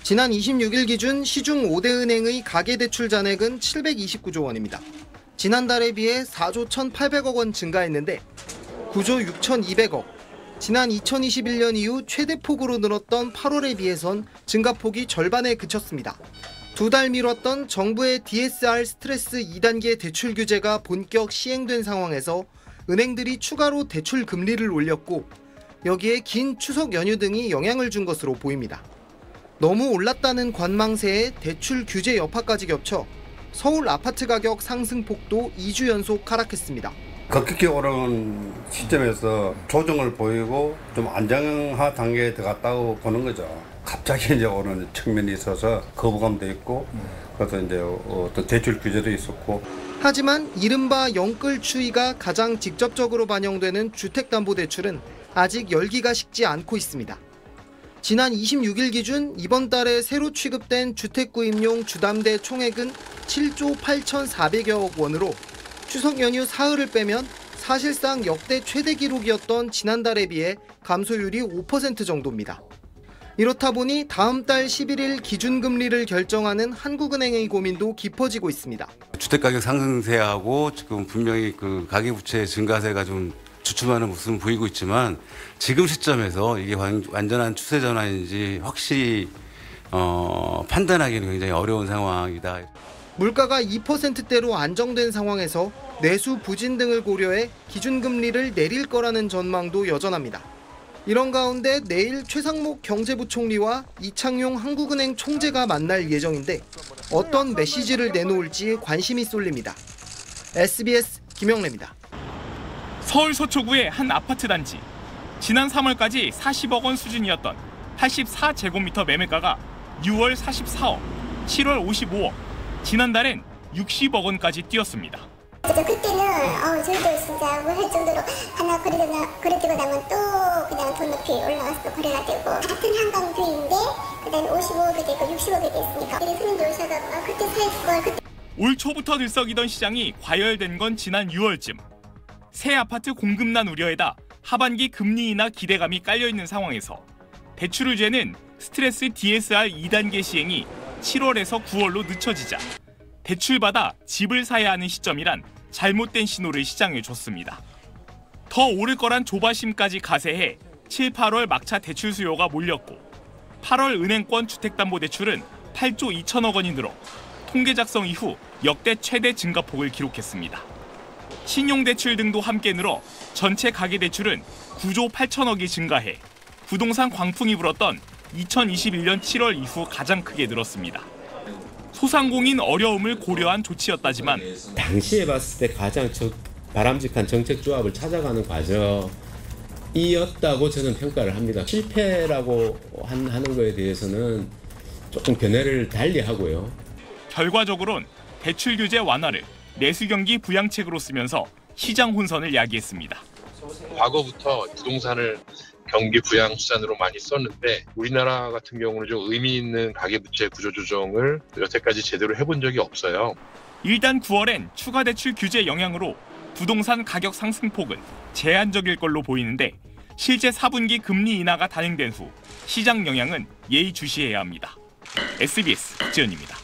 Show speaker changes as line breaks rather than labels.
지난 26일 기준 시중 5대 은행의 가계대출 잔액은 729조 원입니다. 지난달에 비해 4조 1,800억 원 증가했는데 9조 6,200억, 지난 2021년 이후 최대폭으로 늘었던 8월에 비해선 증가폭이 절반에 그쳤습니다. 2달 미뤘던 정부의 DSR 스트레스 2단계 대출 규제가 본격 시행된 상황에서 은행들이 추가로 대출 금리를 올렸고 여기에 긴 추석 연휴 등이 영향을 준 것으로 보입니다. 너무 올랐다는 관망세에 대출 규제 여파까지 겹쳐 서울 아파트 가격 상승폭도 2주 연속 하락했습니다.
급격히 오르는 시점에서 조정을 보이고 좀 안정화 단계에 들어갔다고 보는 거죠. 갑자기 이제 오르는 측면이 있어서 거부감도 있고, 그래서 이제 어떤 대출 규제도 있었고.
하지만 이른바 영끌 추이가 가장 직접적으로 반영되는 주택담보대출은 아직 열기가 식지 않고 있습니다. 지난 26일 기준 이번 달에 새로 취급된 주택구입용 주담대 총액은 7조 8,400여억 원으로 추석 연휴 사흘을 빼면 사실상 역대 최대 기록이었던 지난달에 비해 감소율이 5% 정도입니다. 이렇다 보니 다음 달 11일 기준금리를 결정하는 한국은행의 고민도 깊어지고 있습니다.
주택가격 상승세하고 지금 분명히 그 가계부채 증가세가 좀 주춤하는 모습은 보이고 있지만 지금 시점에서 이게 완전한 추세 전환인지 확실히 판단하기는 굉장히 어려운 상황이다.
물가가 2%대로 안정된 상황에서 내수 부진 등을 고려해 기준금리를 내릴 거라는 전망도 여전합니다. 이런 가운데 내일 최상목 경제부총리와 이창용 한국은행 총재가 만날 예정인데 어떤 메시지를 내놓을지 관심이 쏠립니다. SBS 김영래입니다.
서울 서초구의 한 아파트 단지. 지난 3월까지 40억 원 수준이었던 84제곱미터 매매가가 6월 44억, 7월 55억, 지난달엔 60억 원까지 뛰었습니다.
그때는 저희도 진짜 뭐 할 정도로 하나 거래되고 나면 또 그냥 돈 높이 올라가서 또 거래가 되고 같은 한강 뷰인데 그다음에 55억이 되고 60억이 됐으니까 손님들 오셔서 그때 살 걸.
올 초부터 들썩이던 시장이 과열된 건 지난 6월쯤. 새 아파트 공급난 우려에다 하반기 금리 인하 기대감이 깔려있는 상황에서 대출을 죄는 스트레스 DSR 2단계 시행이 7월에서 9월로 늦춰지자 대출받아 집을 사야 하는 시점이란 잘못된 신호를 시장에 줬습니다. 더 오를 거란 조바심까지 가세해 7, 8월 막차 대출 수요가 몰렸고 8월 은행권 주택담보대출은 8조 2천억 원이 늘어 통계 작성 이후 역대 최대 증가폭을 기록했습니다. 신용대출 등도 함께 늘어 전체 가계대출은 9조 8천억이 증가해 부동산 광풍이 불었던 2021년 7월 이후 가장 크게 늘었습니다. 소상공인 어려움을 고려한 조치였다지만
당시에 봤을 때 가장 바람직한 정책 조합을 찾아가는 과정이었다고 저는 평가를 합니다. 실패라고 하는 거에 대해서는 조금 견해를 달리 하고요.
결과적으로는 대출 규제 완화를 내수 경기 부양책으로 쓰면서 시장 혼선을 야기했습니다.
과거부터 부동산을 경기 부양 수단으로 많이 썼는데 우리나라 같은 경우는 좀 의미 있는 가계부채 구조조정을 여태까지 제대로 해본 적이 없어요.
일단 9월엔 추가 대출 규제 영향으로 부동산 가격 상승폭은 제한적일 걸로 보이는데 실제 4분기 금리 인하가 단행된 후 시장 영향은 예의주시해야 합니다. SBS 박지연입니다.